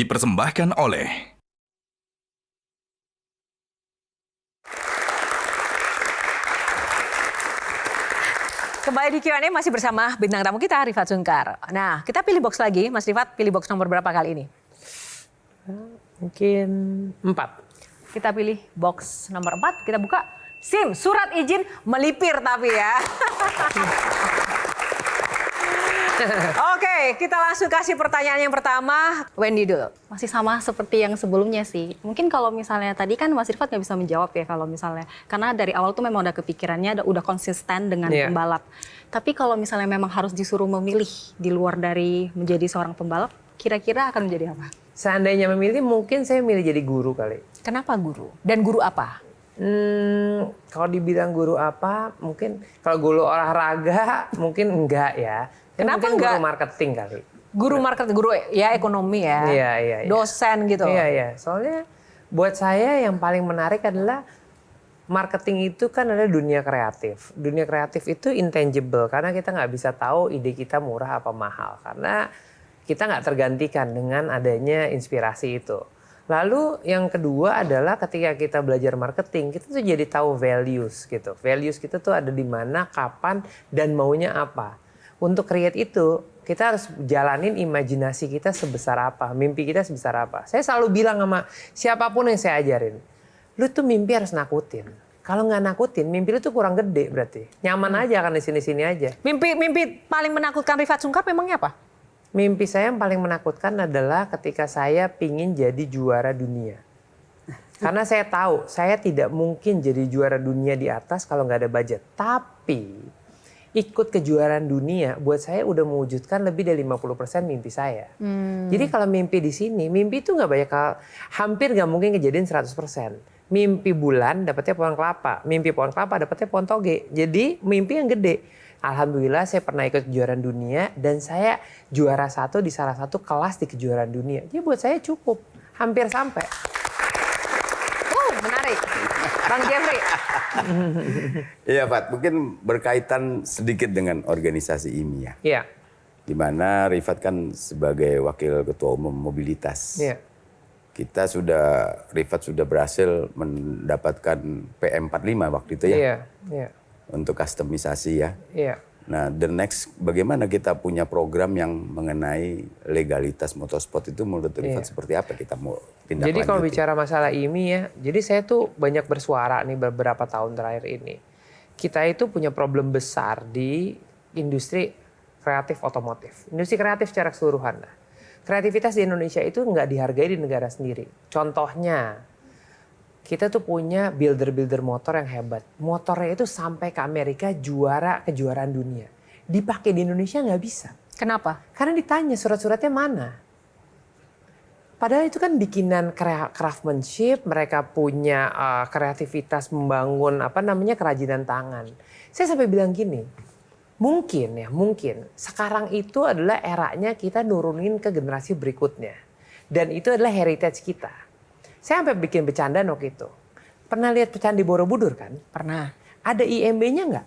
dipersembahkan oleh Kembali di Q&A masih bersama bintang tamu kita, Rifat Sungkar. Nah, kita pilih box lagi. Mas Rifat, pilih box nomor berapa kali ini? Mungkin 4. Kita pilih box nomor 4. Kita buka SIM, surat izin melipir tapi ya. Oke, kita langsung kasih pertanyaan yang pertama. Wendy dulu. Masih sama seperti yang sebelumnya sih. Mungkin kalau misalnya tadi kan Mas Rifat nggak bisa menjawab ya kalau misalnya. Karena dari awal tuh memang udah kepikirannya, udah konsisten dengan pembalap. Tapi kalau misalnya memang harus disuruh memilih di luar dari menjadi seorang pembalap, kira-kira akan menjadi apa? Seandainya memilih, mungkin saya milih jadi guru kali. Kenapa guru? Dan guru apa? Kalau dibilang guru apa, mungkin kalau guru olahraga mungkin enggak ya. Kenapa mungkin enggak? Guru marketing kali. Guru marketing, guru ya ekonomi ya. Iya. Dosen gitu. Iya. Soalnya buat saya yang paling menarik adalah marketing itu kan ada dunia kreatif. Dunia kreatif itu intangible karena kita nggak bisa tahu ide kita murah apa mahal. Karena kita nggak tergantikan dengan adanya inspirasi itu. Lalu yang kedua adalah ketika kita belajar marketing, kita tuh jadi tahu values gitu. Values kita tuh ada di mana, kapan, dan maunya apa. Untuk create itu, kita harus jalanin imajinasi kita sebesar apa, mimpi kita sebesar apa. Saya selalu bilang sama siapapun yang saya ajarin, lu tuh mimpi harus nakutin. Kalau nggak nakutin, mimpi lu tuh kurang gede berarti. Nyaman aja kan di sini-sini aja. Mimpi paling menakutkan Rifat Sungkar memangnya apa? Mimpi saya yang paling menakutkan adalah ketika saya pingin jadi juara dunia. Karena saya tahu saya tidak mungkin jadi juara dunia di atas kalau nggak ada budget. Tapi ikut kejuaraan dunia buat saya udah mewujudkan lebih dari 50% mimpi saya. Jadi kalau mimpi di sini, mimpi itu nggak banyak, hampir nggak mungkin kejadian 100%. Mimpi bulan dapatnya pohon kelapa, mimpi pohon kelapa dapatnya pohon toge. Jadi mimpi yang gede. Alhamdulillah saya pernah ikut kejuaraan dunia dan saya juara 1 di salah satu kelas di kejuaraan dunia. Jadi buat saya cukup, hampir sampai. Menarik. Bang Jeffrey. Iya Pak, mungkin berkaitan sedikit dengan organisasi ini ya. Iya. Di mana Rifat kan sebagai wakil ketua umum mobilitas. Iya. Rifat sudah berhasil mendapatkan PM45 waktu itu ya. Iya. Untuk kustomisasi ya. Iya. Nah, the next bagaimana kita punya program yang mengenai legalitas motorsport itu menurut Rifat seperti apa kita mau tindak lanjuti? Jadi kalau bicara masalah IMI ya, jadi saya tuh banyak bersuara nih beberapa tahun terakhir ini. Kita itu punya problem besar di industri kreatif otomotif. Industri kreatif secara keseluruhan. Nah, kreativitas di Indonesia itu nggak dihargai di negara sendiri. Contohnya, kita tuh punya builder motor yang hebat. Motornya itu sampai ke Amerika juara kejuaraan dunia. Dipakai di Indonesia nggak bisa. Kenapa? Karena ditanya surat-suratnya mana. Padahal itu kan bikinan craftsmanship, mereka punya kreativitas membangun kerajinan tangan. Saya sampai bilang gini, mungkin sekarang itu adalah eranya kita nurunin ke generasi berikutnya. Dan itu adalah heritage kita. Saya sampai bikin bercanda waktu itu. Pernah lihat Candi Borobudur kan? Pernah. Ada IMB-nya nggak?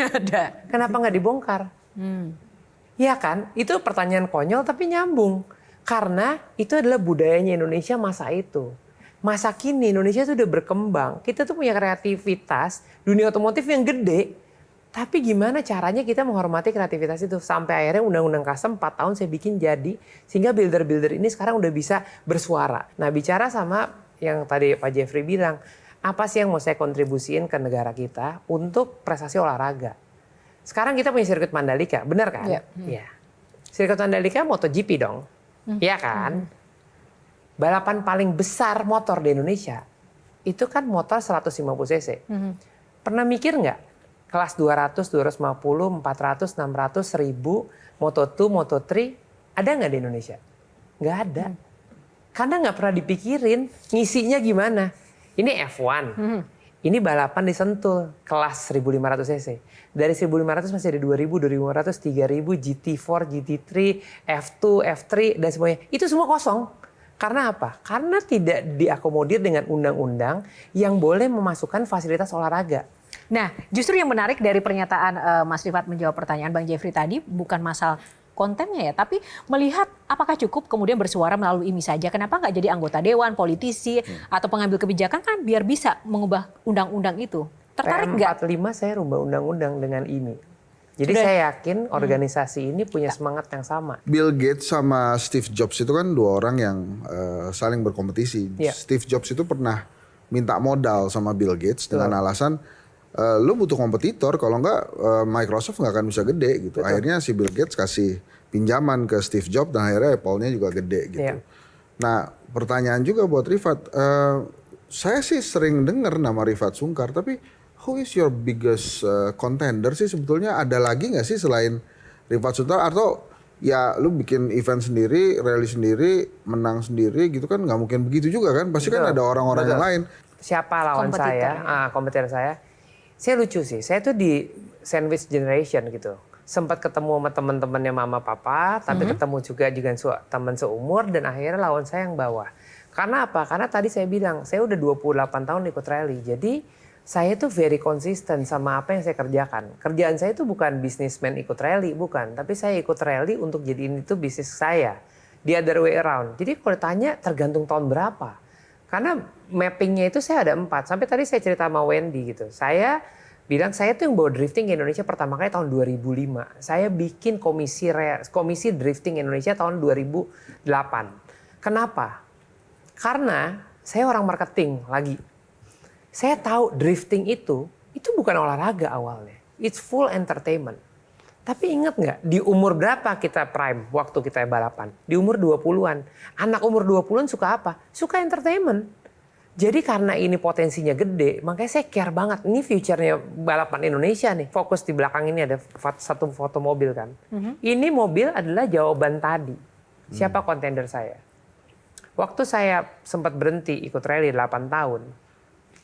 Ada. Kenapa nggak dibongkar? Ya kan? Itu pertanyaan konyol tapi nyambung. Karena itu adalah budayanya Indonesia masa itu. Masa kini Indonesia itu udah berkembang. Kita tuh punya kreativitas dunia otomotif yang gede. Tapi gimana caranya kita menghormati kreativitas itu? Sampai akhirnya Undang-Undang Custom 4 tahun saya bikin jadi. Sehingga builder-builder ini sekarang udah bisa bersuara. Nah bicara sama yang tadi Pak Jeffrey bilang. Apa sih yang mau saya kontribusiin ke negara kita untuk prestasi olahraga? Sekarang kita punya sirkuit Mandalika, benar kan? Iya. Sirkuit Mandalika MotoGP dong. Iya kan? Balapan paling besar motor di Indonesia. Itu kan motor 150 cc. Pernah mikir nggak? Kelas 200, 250, 400, 600, 1000, Moto2, Moto3, ada nggak di Indonesia? Nggak ada. Karena nggak pernah dipikirin ngisinya gimana. Ini F1, ini balapan di Sentul, kelas 1500 cc. Dari 1500 masih ada 2000, 2500, 3000, GT4, GT3, F2, F3, dan semuanya. Itu semua kosong. Karena apa? Karena tidak diakomodir dengan undang-undang yang boleh memasukkan fasilitas olahraga. Nah, justru yang menarik dari pernyataan Mas Rifat menjawab pertanyaan Bang Jeffrey tadi bukan masalah kontennya ya, tapi melihat apakah cukup kemudian bersuara melalui IMI saja, kenapa nggak jadi anggota dewan, politisi, atau pengambil kebijakan kan biar bisa mengubah undang-undang itu. Tertarik nggak? 45 saya rubah undang-undang dengan IMI. Jadi saya yakin organisasi ini punya semangat yang sama. Bill Gates sama Steve Jobs itu kan dua orang yang saling berkompetisi. Iya. Steve Jobs itu pernah minta modal sama Bill Gates dengan alasan lu butuh kompetitor, kalau enggak Microsoft nggak akan bisa gede gitu. Akhirnya si Bill Gates kasih pinjaman ke Steve Jobs dan akhirnya Apple-nya juga gede gitu. Iya. Nah pertanyaan juga buat Rifat, saya sih sering dengar nama Rifat Sungkar, tapi who is your biggest contender sih sebetulnya? Ada lagi nggak sih selain Rifat Sungkar, atau ya lu bikin event sendiri, rally sendiri, menang sendiri gitu kan, nggak mungkin begitu juga kan? Pasti kan ada orang-orang yang lain. Siapa lawan Kompetitor. saya? Kompetitor saya. Saya lucu sih. Saya tuh di sandwich generation gitu. Sempat ketemu sama teman-temannya mama papa, tapi ketemu juga dengan teman seumur, dan akhirnya lawan saya yang bawah. Karena apa? Karena tadi saya bilang, saya udah 28 tahun ikut rally. Jadi saya tuh very konsisten sama apa yang saya kerjakan. Kerjaan saya itu bukan businessman ikut rally, bukan. Tapi saya ikut rally untuk jadiin itu bisnis saya. The other way around. Jadi kalau ditanya tergantung tahun berapa. Karena mappingnya itu saya ada 4. Sampai tadi saya cerita sama Wendy gitu. Saya bilang saya tuh yang bawa drifting ke Indonesia pertama kali tahun 2005. Saya bikin komisi drifting Indonesia tahun 2008. Kenapa? Karena saya orang marketing lagi. Saya tahu drifting itu bukan olahraga awalnya. It's full entertainment. Tapi ingat nggak, di umur berapa kita prime waktu kita balapan? Di umur 20-an. Anak umur 20-an suka apa? Suka entertainment. Jadi karena ini potensinya gede, makanya saya care banget. Ini future-nya balapan Indonesia nih. Fokus di belakang ini ada satu foto mobil kan. Ini mobil adalah jawaban tadi. Siapa kontender saya? Waktu saya sempat berhenti ikut rally 8 tahun,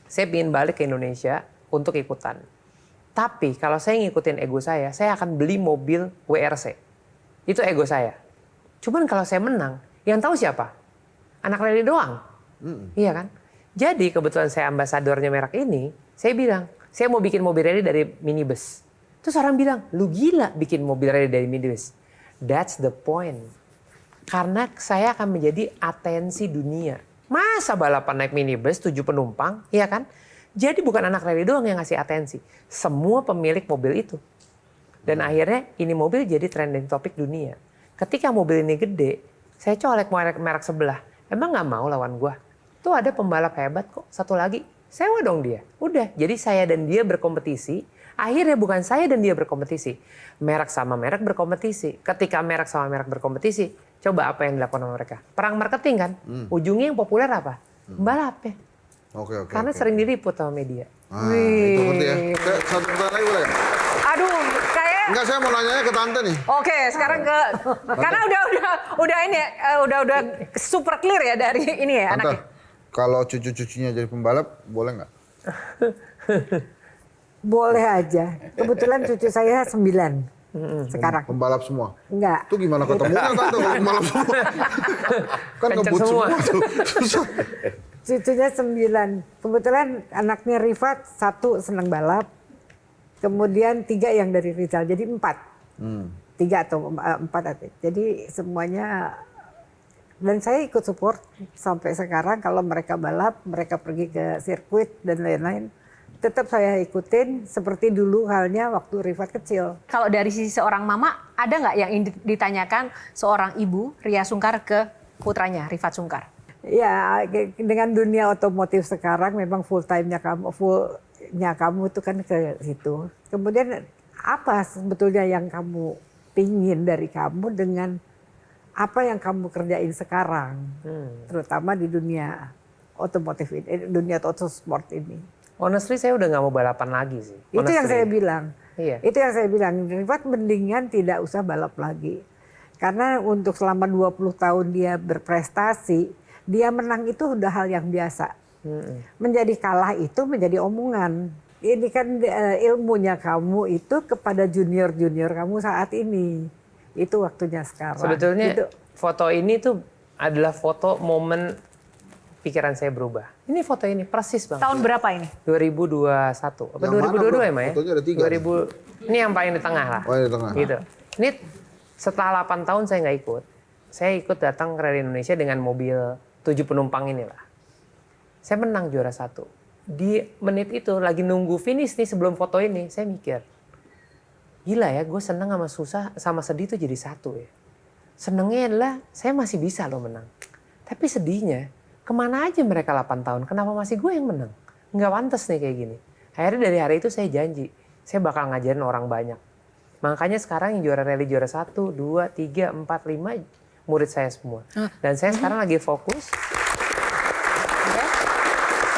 saya ingin balik ke Indonesia untuk ikutan. Tapi kalau saya ngikutin ego saya akan beli mobil WRC. Itu ego saya. Cuman kalau saya menang, yang tahu siapa? Anak rally doang. Iya kan? Jadi kebetulan saya ambasadornya merek ini, saya bilang, saya mau bikin mobil rally dari minibus. Terus orang bilang, lu gila bikin mobil rally dari minibus. That's the point. Karena saya akan menjadi atensi dunia. Masa balapan naik minibus 7 penumpang, iya kan? Jadi bukan anak rally doang yang ngasih atensi. Semua pemilik mobil itu. Dan akhirnya ini mobil jadi trending topik dunia. Ketika mobil ini gede, saya colek merek sebelah. Emang nggak mau lawan gua? Tuh ada pembalap hebat kok, satu lagi. Sewa dong dia. Udah, jadi saya dan dia berkompetisi. Akhirnya bukan saya dan dia berkompetisi. Merek sama merek berkompetisi. Ketika merek sama merek berkompetisi, coba apa yang dilakukan sama mereka? Perang marketing kan? Ujungnya yang populer apa? Pembalap ya. Oke. Karena sering diliput sama media. Itu ngerti ya. Satu pertanyaan lagi boleh? Aduh, kayak Enggak, saya mau nanya ke tante nih. oke, sekarang ke karena udah ini udah super clear ya dari ini ya Tante, anaknya. kalau cucu-cucunya jadi pembalap, boleh nggak? Boleh aja. Kebetulan cucu saya 9 sekarang. Pembalap semua? Enggak. Itu gimana ketemunya tante kalau pembalap semua? Kan Kenceng ngebut semua semua. tuh. Susah. Cucunya 9. Kebetulan anaknya Rifat 1 senang balap. Kemudian 3 yang dari Rizal. Jadi 4. 3 atau 4. Jadi semuanya. Dan saya ikut support sampai sekarang kalau mereka balap, mereka pergi ke sirkuit dan lain-lain. Tetap saya ikutin seperti dulu halnya waktu Rifat kecil. Kalau dari sisi seorang mama, ada nggak yang ditanyakan seorang ibu Ria Sungkar ke putranya Rifat Sungkar? Ya, dengan dunia otomotif sekarang memang fullnya kamu itu kan ke situ. Kemudian apa sebetulnya yang kamu pingin dari kamu dengan apa yang kamu kerjain sekarang, terutama di dunia otomotif ini, dunia otosport ini. Honestly saya udah nggak mau balapan lagi sih. Itu yang Honestly. saya bilang. Iya. Itu yang saya bilang. Rifat mendingan tidak usah balap lagi. Karena untuk selama 20 tahun dia berprestasi, dia menang itu udah hal yang biasa. Menjadi kalah itu menjadi omongan. Ini kan ilmunya kamu itu kepada junior-junior kamu saat ini. Itu waktunya sekarang. Sebetulnya Gitu. foto ini tuh adalah foto momen pikiran saya berubah. Ini foto ini persis banget. Tahun berapa ini? 2021. Apa Yang mana, 2022 bro? ya, Ma ya? Fotonya ada 3 nih. 2000. Ini yang paling di tengah lah. Oh, yang di tengah. Gitu. Ini Setelah 8 tahun saya nggak ikut. Saya ikut datang ke Rally Indonesia dengan mobil 7 penumpang inilah. Saya menang juara 1. Di menit itu lagi nunggu finish nih sebelum foto ini, saya mikir, gila ya, gue seneng sama susah sama sedih itu jadi satu ya. Senengnya adalah saya masih bisa loh menang. Tapi sedihnya, kemana aja mereka 8 tahun, kenapa masih gue yang menang? Nggak pantas nih kayak gini. Akhirnya dari hari itu saya janji, saya bakal ngajarin orang banyak. Makanya sekarang yang juara rally juara 1, 2, 3, 4, 5 murid saya semua. Dan saya sekarang lagi fokus.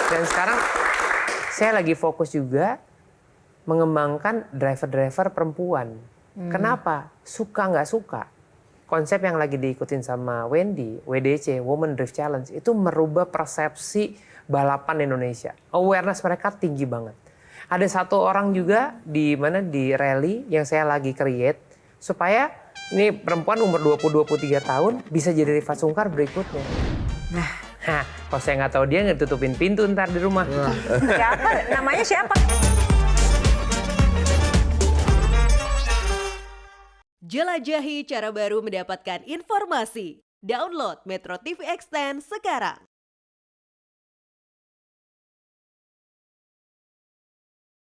Dan sekarang saya lagi fokus juga mengembangkan driver-driver perempuan. Kenapa? Suka nggak suka. Konsep yang lagi diikutin sama Wendy, WDC, Women Drift Challenge, itu merubah persepsi balapan Indonesia. Awareness mereka tinggi banget. Ada satu orang juga di rally yang saya lagi create supaya ini perempuan umur 20-23 tahun bisa jadi Rifat Sungkar berikutnya. Nah, kalau saya nggak tahu dia ngetutupin pintu ntar di rumah. Siapa? Namanya siapa? Jelajahi cara baru mendapatkan informasi. Download Metro TV Extend sekarang.